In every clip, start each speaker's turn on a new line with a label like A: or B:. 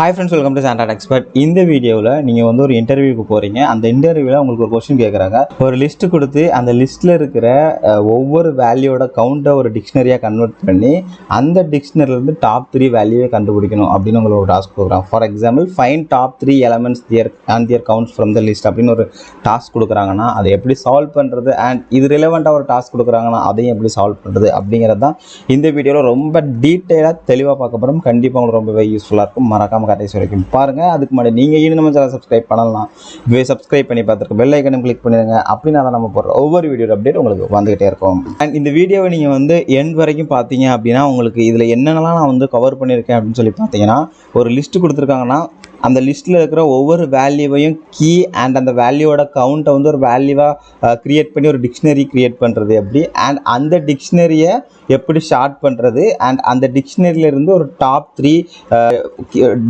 A: Hi friends, welcome to Santra Techspot. இந்த வீடியோவில் நீங்கள் வந்து ஒரு இன்டர்வியூக்கு போகிறீங்க. அந்த இன்டர்வியூவில் உங்களுக்கு ஒரு கொஸ்டின் கேட்குறாங்க. ஒரு லிஸ்ட்டு கொடுத்து அந்த லிஸ்ட்டில் இருக்கிற ஒவ்வொரு வேல்யூவோட கவுண்ட்டை ஒரு டிக்ஷனரியாக கன்வெர்ட் பண்ணி அந்த டிக்ஷனரியிலேருந்து டாப் 3 வேல்யூவை கண்டுபிடிக்கணும் அப்படின்னு உங்களுக்கு ஒரு டாஸ்க் கொடுக்குறாங்க. For example find top 3 elements their counts from the list அப்படின்னு ஒரு டாஸ்க் கொடுக்குறாங்கன்னா அதை எப்படி சால்வ் பண்ணுறது, அண்ட் இது ரிலவெண்ட்டாக ஒரு டாஸ்க் கொடுக்குறாங்கன்னா அதையும் எப்படி சால்வ் பண்ணுறது அப்படிங்கிறது தான் இந்த வீடியோவில் ரொம்ப டீட்டெயிலாக தெளிவாக பார்க்க போகிறோம். கண்டிப்பாக உங்களுக்கு ரொம்பவே யூஸ்ஃபுல்லாக இருக்கும். மறக்காம கடைசி வரைக்கும் பாருங்கள். அதுக்கு முன்னாடி நீங்கள் இன்னும் நம்ம சேனல் சப்ஸ்கிரைப் பண்ணலாம். இதுவே சப்ஸ்கிரைப் பண்ணி பார்த்துருக்கோம், பெல் ஐக்கனும் கிளிக் பண்ணிடுங்க. அப்படின்னா தான் நம்ம போடுற ஒவ்வொரு வீடியோ அப்டேட் உங்களுக்கு வந்துகிட்டே இருக்கும். அண்ட் இந்த வீடியோவை நீங்கள் வந்து எண்ட் வரைக்கும் பார்த்தீங்க அப்படின்னா உங்களுக்கு இதில் என்னென்னலாம் நான் வந்து கவர் பண்ணியிருக்கேன் அப்படின்னு சொல்லி பார்த்தீங்கன்னா, ஒரு லிஸ்ட்டு கொடுத்துருக்காங்கன்னா அந்த லிஸ்ட்டில் இருக்கிற ஒவ்வொரு வேல்யூவையும் கீ அண்ட் அந்த வேல்யூவோட கவுண்ட்டை வந்து ஒரு வேல்யூவாக க்ரியேட் பண்ணி ஒரு டிக்ஷனரி க்ரியேட் பண்ணுறது எப்படி, அண்ட் அந்த டிக்ஷனரியை எப்படி ஷார்ட் பண்ணுறது, அண்ட் அந்த டிக்ஷனரியிலேருந்து ஒரு டாப் 3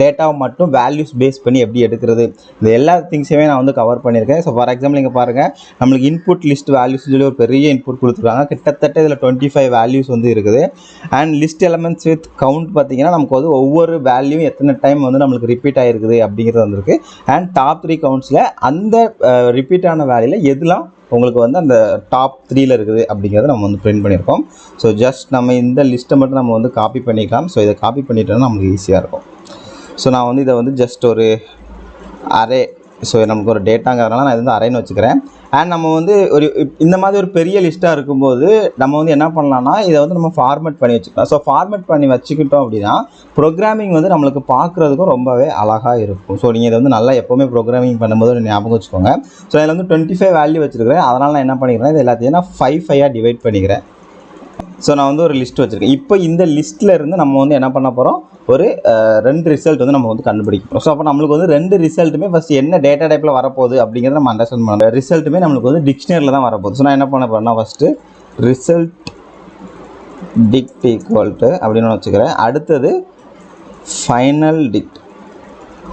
A: டேட்டாவை மட்டும் வேல்யூஸ் பேஸ் பண்ணி எப்படி எடுக்கிறது, இந்த எல்லா திங்ஸையுமே நான் வந்து கவர் பண்ணியிருக்கேன். ஸோ ஃபார் எக்ஸாம்பிள் இங்கே பாருங்கள், நம்மளுக்கு இன்புட் லிஸ்ட் வேல்யூஸ் சொல்லி ஒரு பெரிய இன்புட் கொடுத்துருக்காங்க. கிட்டத்தட்ட இதில் 25 வேல்யூஸ் வந்து இருக்குது. And list elements with count பார்த்திங்கன்னா நமக்கு வந்து ஒவ்வொரு வேல்யூ எத்தனை டைம் வந்து நம்மளுக்கு ரிப்பீட் ஆகிருக்கு அப்படிங்கிறது வந்திருக்கு. அண்ட் டாப் 3 கவுண்ட்ஸில் அந்த ரிப்பீட் ஆன வேல்யூவில் எதுலாம் உங்களுக்கு வந்து அந்த டாப் 3ல இருக்குது அப்படிங்கிறத நம்ம வந்து பிரிண்ட் பண்ணியிருக்கோம். ஸோ ஜஸ்ட் நம்ம இந்த லிஸ்ட்டை மட்டும் நம்ம வந்து காப்பி பண்ணிக்கலாம். ஸோ இதை காப்பி பண்ணிட்டோம்னா நமக்கு ஈஸியாக இருக்கும். ஸோ நான் வந்து இதை வந்து ஜஸ்ட் ஒரு அரே, ஸோ நமக்கு ஒரு டேட்டாங்கிறதுனால நான் இது வந்து அரேன்னு வச்சுக்கிறேன். அண்ட் நம்ம வந்து ஒரு இந்த மாதிரி ஒரு பெரிய லிஸ்ட்டாக இருக்கும்போது நம்ம வந்து என்ன பண்ணலாம்னா இதை வந்து நம்ம ஃபார்மேட் பண்ணி வச்சுக்கலாம். ஸோ ஃபார்மேட் பண்ணி வச்சுக்கிட்டோம் அப்படின்னா ப்ரோக்ராமிங் வந்து நம்மளுக்கு பார்க்குறதுக்கும் ரொம்பவே அழகாக இருக்கும். ஸோ நீங்கள் இதை வந்து நல்லா எப்போவுமே ப்ரோக்ராமிங் பண்ணும்போது ஞாபகம் வச்சுக்கோங்க. ஸோ இதில் வந்து 25 வேல்யூ வச்சுருக்கிறேன். அதனால் நான் என்ன பண்ணிக்கிறேன், இது எல்லாத்தையும் நான் 5 டிவைட் பண்ணிக்கிறேன். ஸோ நான் வந்து ஒரு லிஸ்ட் வச்சுருக்கேன். இப்போ இந்த லிஸ்ட்டில் இருந்து நம்ம வந்து என்ன பண்ண போகிறோம், ஒரு 2 ரிசல்ட் வந்து நம்ம வந்து கண்டுபிடிக்க போகிறோம். ஸோ அப்போ நம்மளுக்கு வந்து 2 ரிசல்ட்டுமே ஃபஸ்ட்டு என்ன டேட்டா டைப்பில் வரப்போகுது அப்படிங்கிறத நம்ம அண்டர்ஸ்டாண்ட் பண்ணணும். ரிசல்ட்டுமே நம்மளுக்கு வந்து டிக்ஷனரியில் தான் வரப்போகுது. ஸோ நான் என்ன பண்ண போகிறேன்னா first result dict equal to அப்படின்னு வச்சுக்கிறேன். அடுத்தது ஃபைனல் டிக்ட்.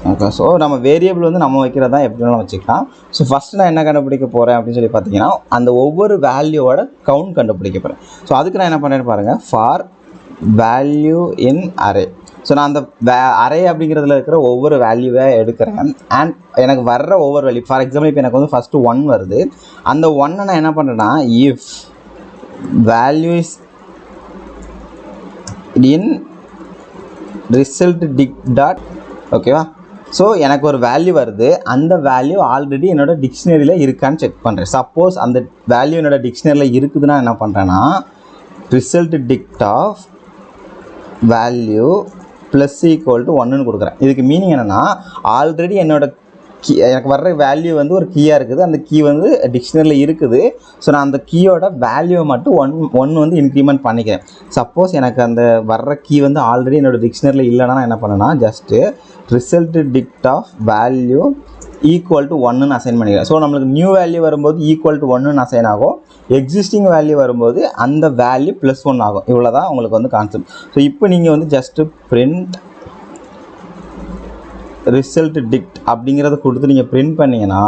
A: ஓகே, ஸோ நம்ம வேரியபிள் வந்து நம்ம வைக்கிறதா எப்படினாலும் வச்சுக்கலாம். ஸோ ஃபஸ்ட்டு நான் என்ன கண்டுபிடிக்க போகிறேன் அப்படின்னு சொல்லி பார்த்தீங்கன்னா அந்த ஒவ்வொரு வேல்யூவோட கவுண்ட் கண்டுபிடிக்க போகிறேன். ஸோ அதுக்கு நான் என்ன பண்ணுறேன்னு பாருங்கள், for value in array. So நான் அந்த அரே அப்படிங்கிறதுல இருக்கிற ஒவ்வொரு வேல்யூவை எடுக்கிறேன். அண்ட் எனக்கு வர்ற ஒவ்வொரு வேல்யூ, ஃபார் எக்ஸாம்பிள் இப்போ எனக்கு வந்து ஃபஸ்ட்டு 1 வருது. அந்த 1 நான் என்ன பண்ணுறேன்னா if value is in result dict dot, ஓகேவா. ஸோ எனக்கு ஒரு வேல்யூ வருது. அந்த வேல்யூ ஆல்ரெடி என்னோடய டிக்ஷனரியில் இருக்கான்னு செக் பண்ணுறேன். சப்போஸ் அந்த வேல்யூ என்னோடய டிக்ஷனரியில் இருக்குதுன்னா என்ன பண்ணுறேன்னா result dict of value plus equal to 1ன்னு கொடுக்குறேன். இதுக்கு மீனிங் என்னென்னா ஆல்ரெடி எனக்கு வர்ற வேல்யூ வந்து ஒரு கீயாக இருக்குது. அந்த கீ வந்து டிக்ஷனரியில் இருக்குது. ஸோ நான் அந்த கீயோட வேல்யூவை மட்டும் ஒன் வந்து இன்க்ரிமெண்ட் பண்ணிக்கிறேன். சப்போஸ் எனக்கு அந்த வர்ற கீ வந்து ஆல்ரெடி என்னோடய டிக்ஷனரியில் இல்லைன்னா நான் என்ன பண்ணேன்னா just result dict of value equal to 1ன்னு அசைன் பண்ணிக்கிறேன். ஸோ நம்மளுக்கு நியூ வேல்யூ வரும்போது ஈக்குவல் டு 1ன்னு அசைன் ஆகும். எக்ஸிஸ்டிங் வேல்யூ வரும்போது அந்த வேல்யூ +1 ஆகும். இவ்வளோ தான் உங்களுக்கு வந்து கான்செப்ட். ஸோ இப்போ நீங்கள் வந்து ஜஸ்ட்டு பிரிண்ட் ரிசல்ட் டிக்ட் அப்படிங்கிறத கொடுத்து நீங்கள் பிரிண்ட் பண்ணிங்கன்னா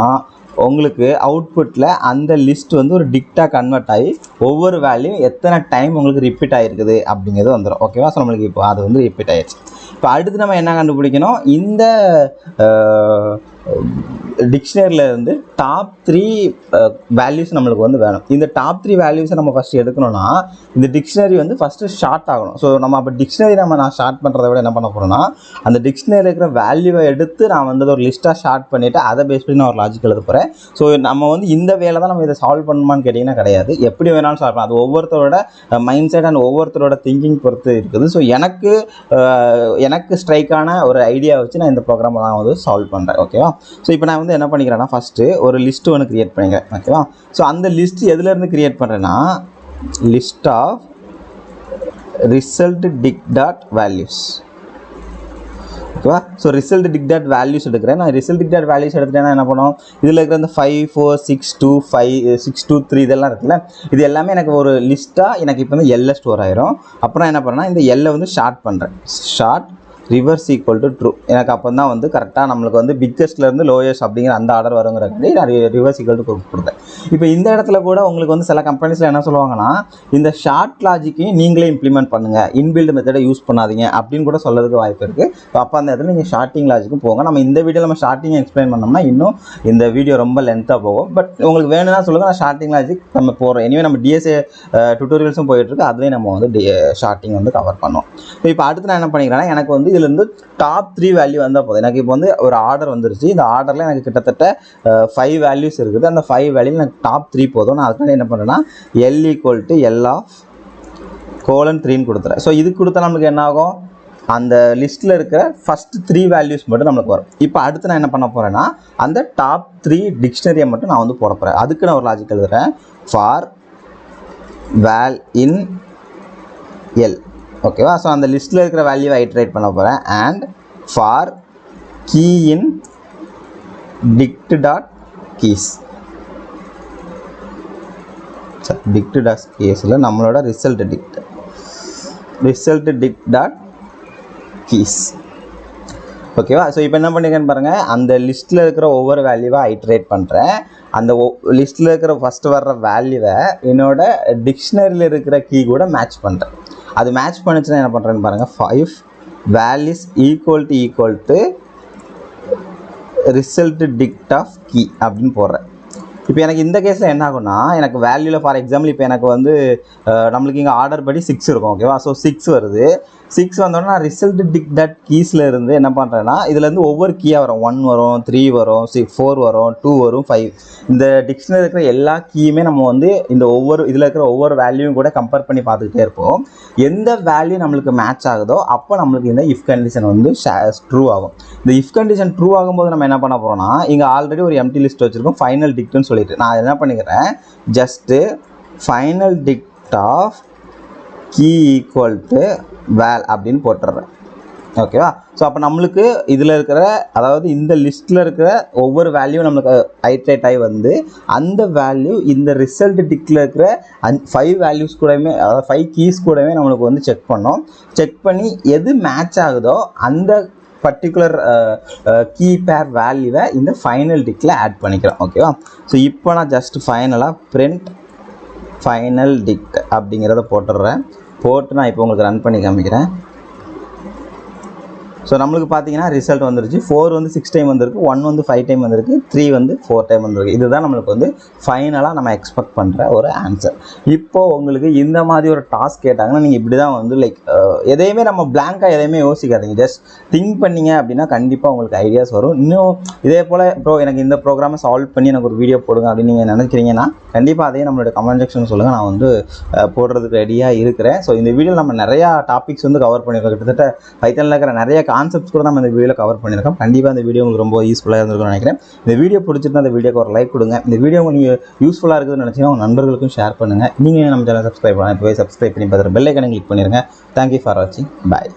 A: உங்களுக்கு அவுட்புட்டில் அந்த லிஸ்ட் வந்து ஒரு டிக்டாக கன்வெர்ட் ஆகி ஒவ்வொரு வேல்யூ எத்தனை டைம் உங்களுக்கு ரிப்பீட் ஆகிருக்குது அப்படிங்கிறது வந்துடும். ஓகேவா. ஸோ நம்மளுக்கு இப்போ அது வந்து ரிப்பீட் ஆகிடுச்சு. இப்போ அடுத்து நம்ம என்ன கண்டுபிடிக்கணும், இந்த டிக்ஷனரியில் இருந்து டாப் 3 வேல்யூஸ் நம்மளுக்கு வந்து வேணும். இந்த டாப் 3 வேல்யூஸை நம்ம ஃபஸ்ட்டு எடுக்கணும்னா இந்த டிக்ஷனரி வந்து ஃபஸ்ட்டு ஷார்ட் ஆகணும். ஸோ நம்ம அப்போ டிக்ஷனரி நான் ஷார்ட் பண்ணுறத விட என்ன பண்ண போகிறோன்னா அந்த டிக்ஷனரி இருக்கிற வேல்யூவை எடுத்து நான் வந்து ஒரு லிஸ்ட்டாக ஷார்ட் பண்ணிவிட்டு அதை பேஸ் பண்ணி நான் ஒரு லாஜிக் எழுத போகிறேன். ஸோ நம்ம வந்து இந்த வேலை தான் நம்ம இதை சால்வ் பண்ணணுமான்னு கேட்டிங்கன்னா கிடையாது. எப்படி வேணாலும் சால்வ் பண்ணலாம். அது ஒவ்வொருத்தரோட மைண்ட் செட் அண்ட் ஒவ்வொருத்தரோட திங்கிங் பொறுத்து இருக்குது. ஸோ எனக்கு ஸ்ட்ரைக்கான ஒரு ஐடியா வச்சு நான் இந்த ப்ரோக்ராமை நான் வந்து சால்வ் பண்ணுறேன். ஓகேவா. ஸோ இப்போ நான் வந்து என்ன பண்ணிக்கிறேன்னா ஃபஸ்ட்டு ஒரு லிஸ்ட்டு ஒன்று க்ரியேட் பண்ணிக்கிறேன். ஓகேவா. ஸோ அந்த லிஸ்ட் எதுலேருந்து க்ரியேட் பண்ணுறேன்னா list of result dict dot values. ஓகேவா. So result dict dot values எடுக்கிறேன். நான் ரிசல்ட் டிக் டாட் வேல்யூஸ் எடுத்துட்டேன்னா என்ன பண்ணும், இதில் இருக்கிற இந்த 5 4 6 2 5 6 2 3 இதெல்லாம் இருக்குல்ல, இது எல்லாமே எனக்கு ஒரு லிஸ்ட்டாக எனக்கு இப்போ வந்து எல்ல ஸ்டோர் ஆயிரும். அப்புறம் என்ன பண்ணேன்னா இந்த எல்லை வந்து ஷார்ட் பண்ணுறேன். Short. Reverse equal to true. எனக்கு அப்போ தான் வந்து கரெக்டாக நம்மளுக்கு வந்து பிக்கஸ்ட்லேருந்து லோயஸ்ட் அப்படிங்கிற அந்த ஆர்டர் வருங்கிறக்காண்டி நான் ரிவர்ஸ் ஈக்குவல் டு கொடுத்தேன். இப்போ இந்த இடத்துல கூட உங்களுக்கு வந்து சில கம்பெனிஸில் என்ன சொல்லுவாங்கன்னா, இந்த ஷார்ட் லாஜிக்கையும் நீங்களே இம்ப்ளிமெண்ட் பண்ணுங்கள், இன்பில்டு மெத்தடை யூஸ் பண்ணாதீங்க அப்படின்னு கூட சொல்லதுக்கு வாய்ப்பு இருக்குது. இப்போ அப்போ அந்த இடத்துல நீங்கள் ஷார்ட்டிங் லாஜிக்கும் போங்க. நம்ம இந்த வீடியோவில் நம்ம ஷார்ட்டிங் எக்ஸ்பிளைன் பண்ணோம்னா இன்னும் இந்த வீடியோ ரொம்ப லென்த்தாக போகும். பட் உங்களுக்கு வேணும்னா சொல்லுங்கள், நான் ஷார்ட்டிங் லாஜிக் நம்ம போகிறோம். எனிவே நம்ம டிஎஸ்ஏ டுட்டோரியல்ஸும் போயிட்டுருக்கு, அதுலேயும் நம்ம வந்து ஷார்ட்டிங் வந்து கவர் பண்ணோம். இப்போ அடுத்து நான் என்ன பண்ணிக்கிறேன்னா, எனக்கு வந்து இதுலேருந்து டாப் 3 வேல்யூ வந்தால் போதும். எனக்கு இப்போ வந்து ஒரு ஆர்டர் வந்துருச்சு. இந்த ஆர்டரில் எனக்கு கிட்டத்தட்ட 5 வேல்யூஸ் இருக்குது. அந்த 5 வேல்யூ எனக்கு டாப் 3 போதும். நான் அதுக்காக என்ன பண்ணுறேன்னா L = L of :3 கொடுத்துறேன். ஸோ இது கொடுத்தா நம்மளுக்கு என்ன ஆகும், அந்த லிஸ்ட்டில் இருக்கிற ஃபஸ்ட்டு 3 வேல்யூஸ் மட்டும் நம்மளுக்கு வரும். இப்போ அடுத்து நான் என்ன பண்ண போகிறேன்னா, அந்த டாப் 3 டிக்ஷனரியை மட்டும் நான் வந்து போட போகிறேன். அதுக்கு நான் ஒரு லாஜிக் எழுதுகிறேன். ஃபார் வேல் இன் எல், ஓகேவா. ஸோ அந்த லிஸ்ட்டில் இருக்கிற வேல்யூவை ஐட்ரேட் பண்ண போகிறேன். And for key in dict dot keys, dict dot கீஸில் நம்மளோட ரிசல்ட் dict டாட் கீஸ், ஓகேவா. ஸோ இப்போ என்ன பண்ணிருக்கேன்னு பாருங்கள், அந்த லிஸ்ட்டில் இருக்கிற ஒவ்வொரு வேல்யூவை ஐட்ரேட் பண்ணுறேன். அந்த லிஸ்ட்டில் இருக்கிற ஃபஸ்ட்டு வர்ற வேல்யூவை என்னோட டிக்ஷனரியில் இருக்கிற கீ கூட மேட்ச் பண்ணுறேன். அது மேட்ச் பண்ணிச்சுன்னா என்ன பண்ணுறேன்னு பாருங்கள், 5 values equal to result dict of key அப்படின்னு போடுறேன். இப்போ எனக்கு இந்த கேஸில் என்ன ஆகும்னா, எனக்கு வேல்யூவில் ஃபார் எக்ஸாம்பிள் இப்போ எனக்கு வந்து நம்மளுக்கு இங்கே ஆர்டர் படி 6 இருக்கும், ஓகேவா. ஸோ 6 வருது. 6 வந்தோடனே நான் ரிசல்ட் dict டாட் கீஸில் இருந்து என்ன பண்ணுறேன்னா, இதுலேருந்து ஒவ்வொரு கீயாக வரும். 1 வரும், 3 வரும், 4 வரும், 2 வரும், 5. இந்த டிக்ஷனரி இருக்கிற எல்லா கீயுமே நம்ம வந்து இந்த இதில் இருக்கிற ஒவ்வொரு வேல்யூவும் கூட கம்பேர் பண்ணி பார்த்துக்கிட்டே இருப்போம். எந்த வேல்யூ நம்மளுக்கு மேட்ச் ஆகுதோ அப்போ நம்மளுக்கு இந்த இஃப் கண்டிஷன் வந்து ட்ரூ ஆகும். இந்த இஃப் கண்டிஷன் ட்ரூ ஆகும்போது நம்ம என்ன பண்ண போகிறோம்னா, இங்கே ஆல்ரெடி ஒரு எம்டி லிஸ்ட் வச்சுருக்கோம், ஃபைனல் டிக்ட்னு சொல்லிட்டு நான் என்ன பண்ணிக்கிறேன், just final dict of key equal to val அப்படின்னு போட்டுடுறேன், ஓகேவா. ஸோ அப்போ நம்மளுக்கு இதில் இருக்கிற, அதாவது இந்த லிஸ்ட்டில் இருக்கிற ஒவ்வொரு வேல்யூ நம்மளுக்கு ஐட்ரேட் ஆகி வந்து அந்த வேல்யூ இந்த ரிசல்ட் டிக்டில் இருக்கிற 5 வேல்யூஸ் கூடவே, அதாவது 5 கீஸ் கூடவே நம்மளுக்கு வந்து செக் பண்ணோம். செக் பண்ணி எது மேட்ச் ஆகுதோ அந்த பர்டிகுலர் கீ பேர் வேல்யூவை இந்த ஃபைனல் டிக்டில் ஆட் பண்ணிக்கிறோம், ஓகேவா. ஸோ இப்போ நான் ஜஸ்ட் ஃபைனலாக பிரிண்ட் ஃபைனல் டிக்ட் அப்படிங்கிறத போட்டுடுறேன். போட்டு நான் இப்போ உங்களுக்கு ரன் பண்ணி காமிக்கிறேன். ஸோ நம்மளுக்கு பார்த்தீங்கன்னா ரிசல்ட் வந்துருச்சு. 4 வந்து 6 டைம் வந்திருக்கு, 1 வந்து 5 டைம் வந்திருக்கு, 3 வந்து 4 டைம் வந்திருக்கு. இதுதான் நம்மளுக்கு வந்து ஃபைனலாக நம்ம எக்ஸ்பெக்ட் பண்ணுற ஒரு ஆன்சர். இப்போது உங்களுக்கு இந்த மாதிரி ஒரு டாஸ்க் கேட்டாங்கன்னா நீங்கள் இப்படி தான் வந்து லைக் எதையுமே நம்ம பிளாங்காக எதையுமே யோசிக்காதீங்க. ஜஸ்ட் திங்க் பண்ணிங்க அப்படின்னா கண்டிப்பாக உங்களுக்கு ஐடியாஸ் வரும். இன்னும் இதே போல் எனக்கு இந்த ப்ரோக்ராமை சால்வ் பண்ணி எனக்கு ஒரு வீடியோ போடுங்க அப்படின்னு நீங்கள் நினைக்கிறீங்கன்னா கண்டிப்பாக அதையும் நம்மளோட கமெண்ட் செக்ஷன் சொல்லுங்கள், நான் வந்து போடுறதுக்கு ரெடியாக இருக்கிறேன். ஸோ இந்த வீடியோவில் நம்ம நிறையா டாபிக்ஸ் வந்து கவர் பண்ணியிருக்கோம். கிட்டத்தட்ட பைத்தனில் இருக்கிற நிறைய கான்செப்ட்ஸ் கூட நம்ம இந்த வீடியோவில் கவர் பண்ணியிருக்கோம். கண்டிப்பாக இந்த வீடியோ உங்களுக்கு ரொம்ப யூஸ்ஃபுல்லாக இருந்திருக்கும்னு நினைக்கிறேன். இந்த வீடியோ பிடிச்சிருந்தா இந்த வீடியோக்கு ஒரு லைக் கொடுங்க. இந்த வீடியோ நீங்கள் யூஸ்ஃபுல்லாக இருக்குதுன்னு நினச்சிங்கன்னா உங்கள் நண்பர்களுக்கும் ஷேர் பண்ணுங்கள். நீங்கள் நம்ம சேனல் சப்ஸ்கிரைப் பண்ணலாம், இப்போவே சப்ஸ்கிரைப் பண்ணி பார்த்துட்டு பெல் ஐக்கனை கிளிக் பண்ணிடுங்க. தேங்க்யூ ஃபார் வாட்சிங். பாய்.